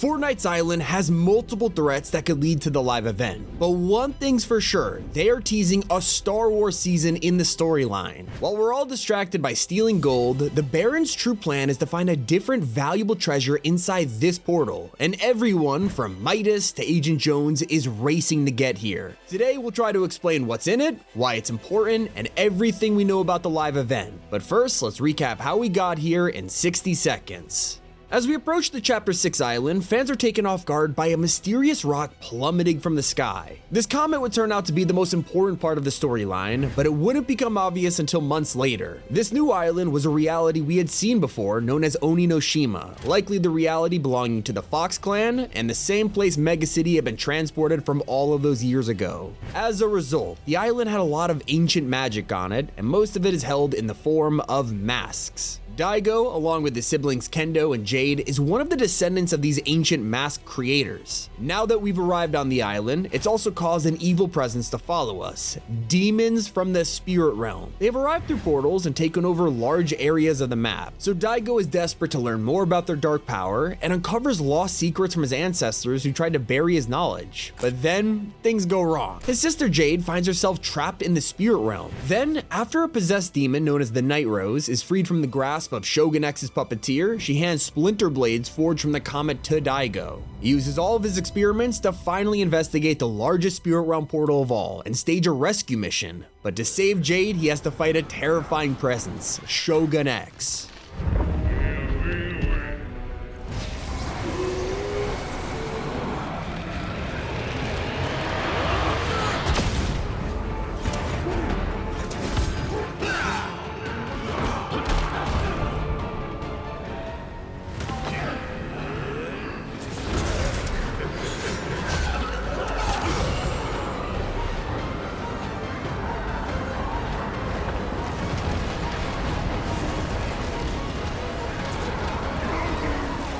Fortnite's island has multiple threats that could lead to the live event, but one thing's for sure, they are teasing a Star Wars season in the storyline. While we're all distracted by stealing gold, the Baron's true plan is to find a different valuable treasure inside this portal, and everyone from Midas to Agent Jones is racing to get here. Today we'll try to explain what's in it, why it's important, and everything we know about the live event. But first, let's recap how we got here in 60 seconds. As we approach the Chapter 6 island, fans are taken off guard by a mysterious rock plummeting from the sky. This comet would turn out to be the most important part of the storyline, but it wouldn't become obvious until months later. This new island was a reality we had seen before, known as Oninoshima, likely the reality belonging to the Fox clan, and the same place Mega City had been transported from all of those years ago. As a result, the island had a lot of ancient magic on it, and most of it is held in the form of masks. Daigo, along with his siblings Kendo and Jade, is one of the descendants of these ancient mask creators. Now that we've arrived on the island, it's also caused an evil presence to follow us, demons from the spirit realm. They have arrived through portals and taken over large areas of the map, so Daigo is desperate to learn more about their dark power and uncovers lost secrets from his ancestors who tried to bury his knowledge. But then, things go wrong. His sister Jade finds herself trapped in the spirit realm. Then, after a possessed demon known as the Night Rose is freed from the grasp of Shogun X's puppeteer, she hands splinter blades forged from the Comet to Daigo. He uses all of his experiments to finally investigate the largest spirit realm portal of all and stage a rescue mission. But to save Jade, he has to fight a terrifying presence, Shogun X.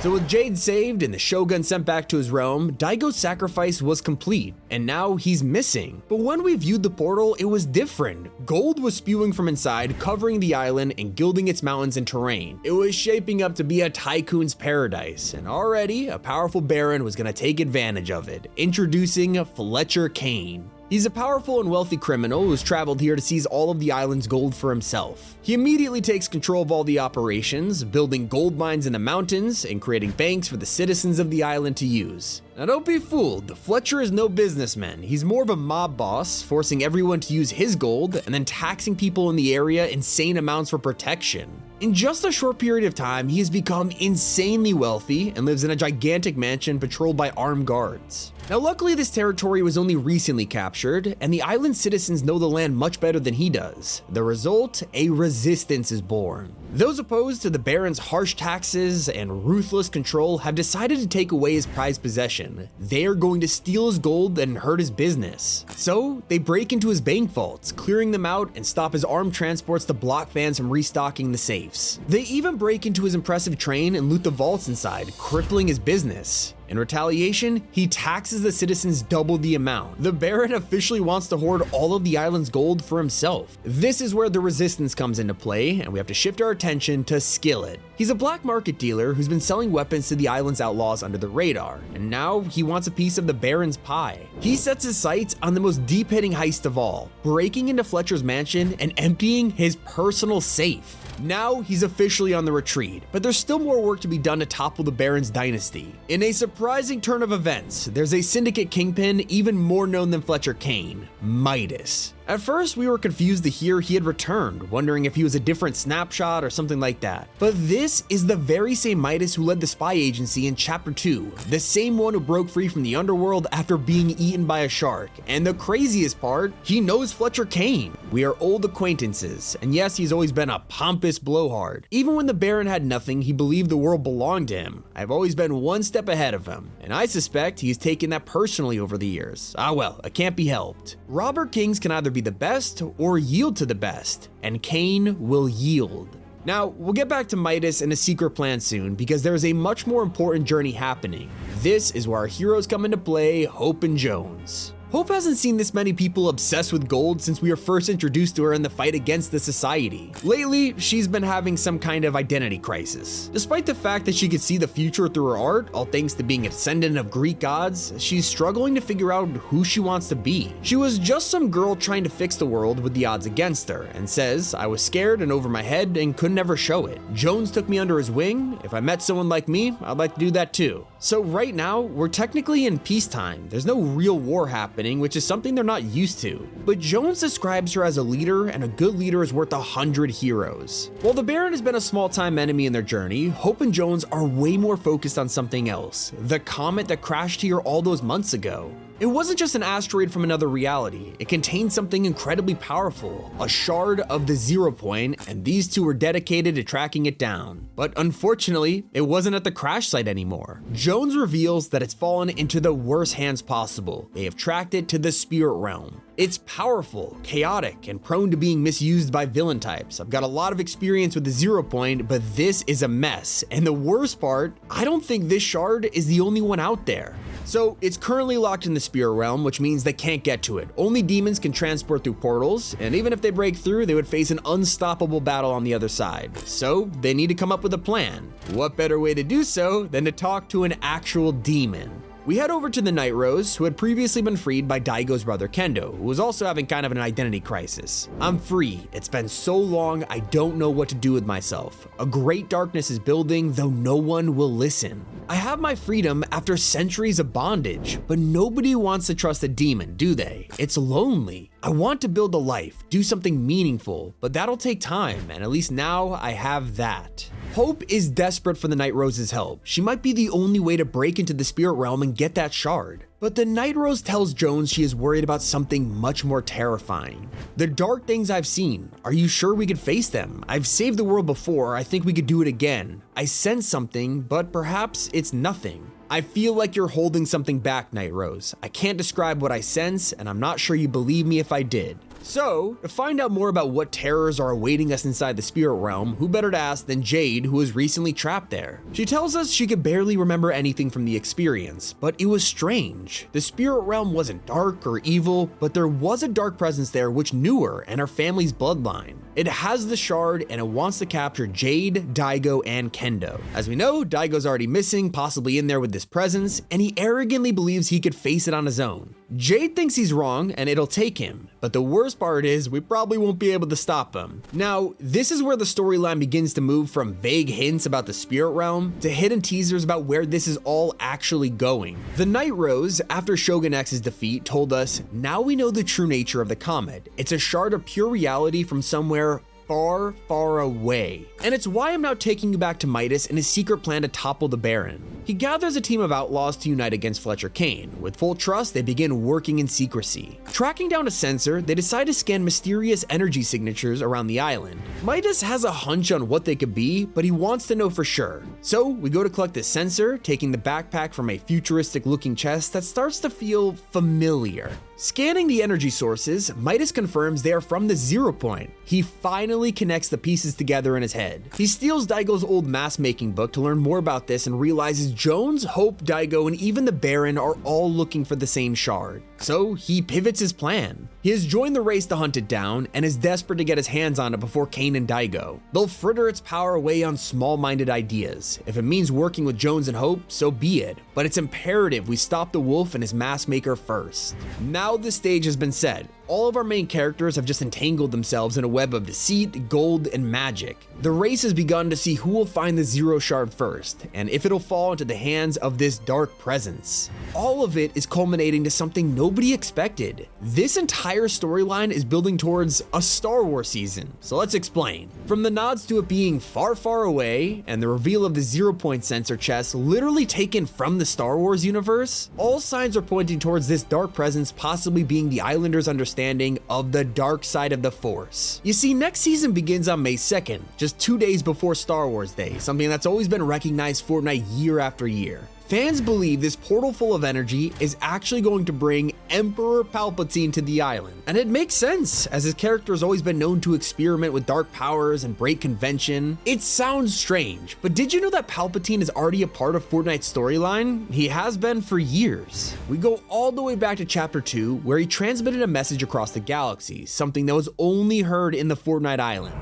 So with Jade saved and the Shogun sent back to his realm, Daigo's sacrifice was complete, and now he's missing. But when we viewed the portal, it was different. Gold was spewing from inside, covering the island and gilding its mountains and terrain. It was shaping up to be a tycoon's paradise, and already a powerful baron was gonna take advantage of it, introducing Fletcher Kane. He's a powerful and wealthy criminal who's traveled here to seize all of the island's gold for himself. He immediately takes control of all the operations, building gold mines in the mountains and creating banks for the citizens of the island to use. Now don't be fooled, Fletcher is no businessman. He's more of a mob boss, forcing everyone to use his gold and then taxing people in the area insane amounts for protection. In just a short period of time, he has become insanely wealthy and lives in a gigantic mansion patrolled by armed guards. Now luckily this territory was only recently captured, and the island citizens know the land much better than he does. The result, a resistance is born. Those opposed to the Baron's harsh taxes and ruthless control have decided to take away his prized possession. They are going to steal his gold and hurt his business. So they break into his bank vaults, clearing them out and stop his armed transports to block fans from restocking the safes. They even break into his impressive train and loot the vaults inside, crippling his business. In retaliation, he taxes the citizens double the amount. The Baron officially wants to hoard all of the island's gold for himself. This is where the resistance comes into play, and we have to shift our attention to Skillet. He's a black market dealer who's been selling weapons to the island's outlaws under the radar, and now he wants a piece of the Baron's pie. He sets his sights on the most deep-hitting heist of all, breaking into Fletcher's mansion and emptying his personal safe. Now he's officially on the retreat, but there's still more work to be done to topple the Baron's dynasty. In a surprising turn of events, there's a syndicate kingpin even more known than Fletcher Kane, Midas. At first, we were confused to hear he had returned, wondering if he was a different snapshot or something like that. But this is the very same Midas who led the spy agency in Chapter 2, the same one who broke free from the underworld after being eaten by a shark. And the craziest part, he knows Fletcher Kane. We are old acquaintances, and yes, he's always been a pompous blowhard. Even when the Baron had nothing, he believed the world belonged to him. I've always been one step ahead of him, and I suspect he's taken that personally over the years. Ah well, it can't be helped. Robber kings can either be the best or yield to the best, and Kane will yield. Now, we'll get back to Midas and a secret plan soon because there is a much more important journey happening. This is where our heroes come into play, Hope and Jones. Hope hasn't seen this many people obsessed with gold since we were first introduced to her in the fight against the society. Lately, she's been having some kind of identity crisis. Despite the fact that she could see the future through her art, all thanks to being a descendant of Greek gods, she's struggling to figure out who she wants to be. She was just some girl trying to fix the world with the odds against her, and says, "I was scared and over my head and could never show it. Jones took me under his wing. If I met someone like me, I'd like to do that too." So right now, we're technically in peacetime. There's no real war happening, which is something they're not used to. But Jones describes her as a leader, and a good leader is worth 100 heroes. While the Baron has been a small-time enemy in their journey, Hope and Jones are way more focused on something else: the comet that crashed here all those months ago. It wasn't just an asteroid from another reality, it contained something incredibly powerful, a shard of the 0 point, and these two were dedicated to tracking it down. But unfortunately, it wasn't at the crash site anymore. Jones reveals that it's fallen into the worst hands possible. They have tracked it to the spirit realm. It's powerful, chaotic, and prone to being misused by villain types. I've got a lot of experience with the 0 point, but this is a mess. And the worst part, I don't think this shard is the only one out there. So it's currently locked in the spirit realm, which means they can't get to it. Only demons can transport through portals, and even if they break through, they would face an unstoppable battle on the other side. So they need to come up with a plan. What better way to do so than to talk to an actual demon? We head over to the Night Rose, who had previously been freed by Daigo's brother Kendo, who was also having kind of an identity crisis. "I'm free. It's been so long, I don't know what to do with myself. A great darkness is building, though no one will listen. I have my freedom after centuries of bondage, but nobody wants to trust a demon, do they? It's lonely. I want to build a life, do something meaningful, but that'll take time, and at least now I have that." Hope is desperate for the Night Rose's help. She might be the only way to break into the spirit realm and get that shard. But the Night Rose tells Jones she is worried about something much more terrifying. "The dark things I've seen, are you sure we could face them? I've saved the world before, I think we could do it again. I sense something, but perhaps it's nothing. I feel like you're holding something back, Night Rose. I can't describe what I sense, and I'm not sure you believe me if I did." So, to find out more about what terrors are awaiting us inside the spirit realm, who better to ask than Jade, who was recently trapped there. She tells us she could barely remember anything from the experience, but it was strange. The spirit realm wasn't dark or evil, but there was a dark presence there which knew her and her family's bloodline. It has the shard and it wants to capture Jade, Daigo, and Kendo. As we know, Daigo's already missing, possibly in there with this presence, and he arrogantly believes he could face it on his own. Jade thinks he's wrong and it'll take him, but the worst part is we probably won't be able to stop him. Now, this is where the storyline begins to move from vague hints about the spirit realm to hidden teasers about where this is all actually going. The Night Rose, after Shogun X's defeat, told us, "Now we know the true nature of the comet. It's a shard of pure reality from somewhere far, far away. And it's why I'm now taking you back to Midas and his secret plan to topple the Baron." He gathers a team of outlaws to unite against Fletcher Kane. With full trust, they begin working in secrecy. Tracking down a sensor, they decide to scan mysterious energy signatures around the island. Midas has a hunch on what they could be, but he wants to know for sure. So we go to collect the sensor, taking the backpack from a futuristic looking chest that starts to feel familiar. Scanning the energy sources, Midas confirms they are from the 0 point. He finally connects the pieces together in his head. He steals Daigo's old mask-making book to learn more about this and realizes Jones, Hope, Daigo, and even the Baron are all looking for the same shard. So he pivots his plan. He has joined the race to hunt it down and is desperate to get his hands on it before Kane and Daigo. They'll fritter its power away on small-minded ideas. If it means working with Jones and Hope, so be it. But it's imperative we stop the wolf and his mask maker first. Now the stage has been set. All of our main characters have just entangled themselves in a web of deceit, gold, and magic. The race has begun to see who will find the 0 shard first, and if it'll fall into the hands of this dark presence. All of it is culminating to something nobody expected. This entire storyline is building towards a Star Wars season, so let's explain. From the nods to it being far, far away, and the reveal of the 0 point sensor chest literally taken from the Star Wars universe, all signs are pointing towards this dark presence possibly being the Islanders' understanding of the dark side of the Force. You see, next season begins on May 2nd, just 2 days before Star Wars Day, something that's always been recognized Fortnite year after year. Fans believe this portal full of energy is actually going to bring Emperor Palpatine to the island. And it makes sense, as his character has always been known to experiment with dark powers and break convention. It sounds strange, but did you know that Palpatine is already a part of Fortnite's storyline? He has been for years. We go all the way back to chapter 2, where he transmitted a message across the galaxy, something that was only heard in the Fortnite island.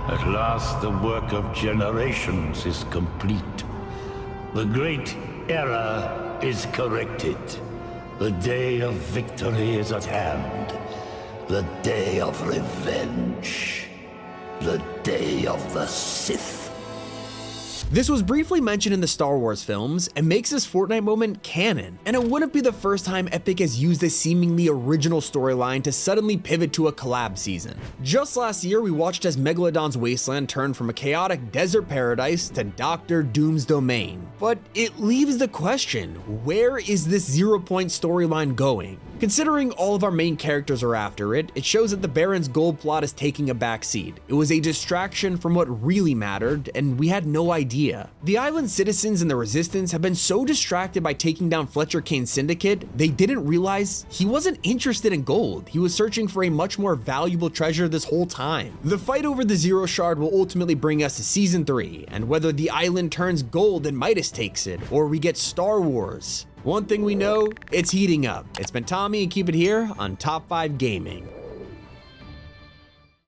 At last the work of generations is complete. The great error is corrected. The day of victory is at hand. The day of revenge. The day of the Sith. This was briefly mentioned in the Star Wars films and makes this Fortnite moment canon, and it wouldn't be the first time Epic has used a seemingly original storyline to suddenly pivot to a collab season. Just last year, we watched as Megalodon's wasteland turned from a chaotic desert paradise to Doctor Doom's domain. But it leaves the question, where is this 0 Point storyline going? Considering all of our main characters are after it, it shows that the Baron's gold plot is taking a backseat. It was a distraction from what really mattered, and we had no idea. The island citizens and the Resistance have been so distracted by taking down Fletcher Kane's syndicate, they didn't realize he wasn't interested in gold. He was searching for a much more valuable treasure this whole time. The fight over the Zero Shard will ultimately bring us to Season 3, and whether the island turns gold and Midas takes it, or we get Star Wars. One thing we know, it's heating up. It's been Tommy, and keep it here on Top 5 Gaming.